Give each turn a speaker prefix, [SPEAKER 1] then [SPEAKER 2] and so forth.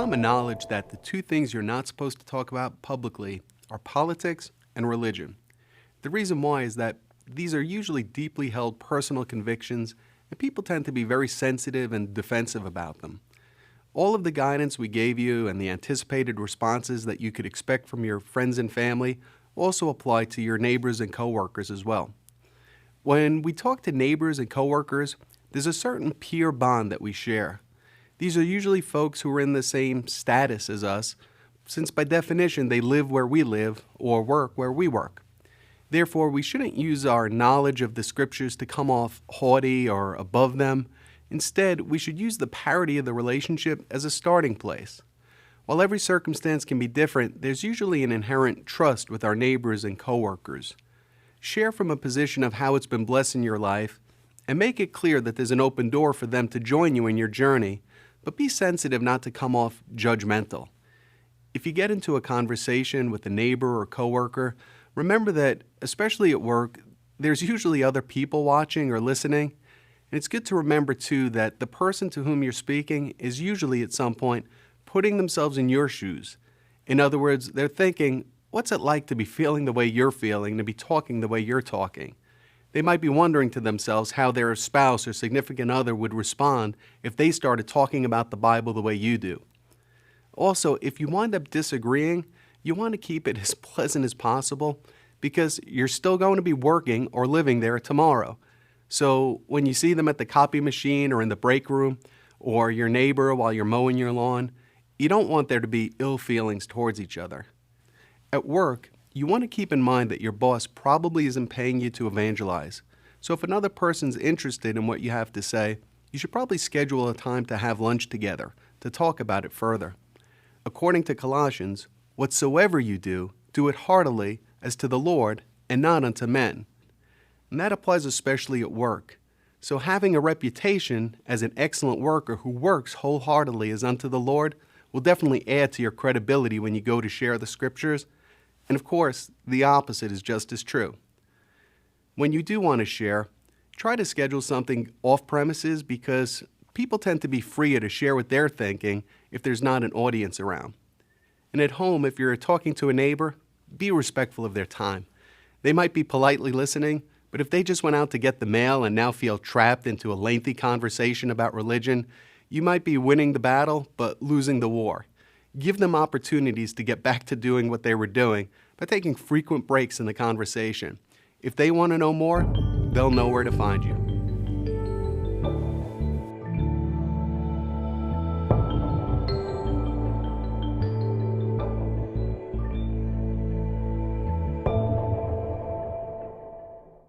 [SPEAKER 1] common knowledge that the two things you're not supposed to talk about publicly are politics and religion. The reason why is that these are usually deeply held personal convictions, and people tend to be very sensitive and defensive about them. All of the guidance we gave you and the anticipated responses that you could expect from your friends and family also apply to your neighbors and coworkers as well. When we talk to neighbors and coworkers, there's a certain peer bond that we share. These are usually folks who are in the same status as us, since by definition they live where we live or work where we work. Therefore, we shouldn't use our knowledge of the scriptures to come off haughty or above them. Instead, we should use the parity of the relationship as a starting place. While every circumstance can be different, there's usually an inherent trust with our neighbors and coworkers. Share from a position of how it's been blessing your life, and make it clear that there's an open door for them to join you in your journey, but be sensitive not to come off judgmental. If you get into a conversation with a neighbor or coworker, remember that, especially at work, there's usually other people watching or listening. And it's good to remember, too, that the person to whom you're speaking is usually at some point putting themselves in your shoes. In other words, they're thinking, what's it like to be feeling the way you're feeling, to be talking the way you're talking? They might be wondering to themselves how their spouse or significant other would respond if they started talking about the Bible the way you do. Also, if you wind up disagreeing, you want to keep it as pleasant as possible because you're still going to be working or living there tomorrow. So when you see them at the copy machine or in the break room or your neighbor while you're mowing your lawn, you don't want there to be ill feelings towards each other. At work, you want to keep in mind that your boss probably isn't paying you to evangelize. So if another person's interested in what you have to say, you should probably schedule a time to have lunch together to talk about it further. According to Colossians, whatsoever you do, do it heartily as to the Lord and not unto men. And that applies especially at work. So having a reputation as an excellent worker who works wholeheartedly as unto the Lord will definitely add to your credibility when you go to share the scriptures. And of course, the opposite is just as true. When you do want to share, try to schedule something off premises because people tend to be freer to share what they're thinking if there's not an audience around. And at home, if you're talking to a neighbor, be respectful of their time. They might be politely listening, but if they just went out to get the mail and now feel trapped into a lengthy conversation about religion, you might be winning the battle but losing the war. Give them opportunities to get back to doing what they were doing by taking frequent breaks in the conversation. If they want to know more, they'll know where to find you.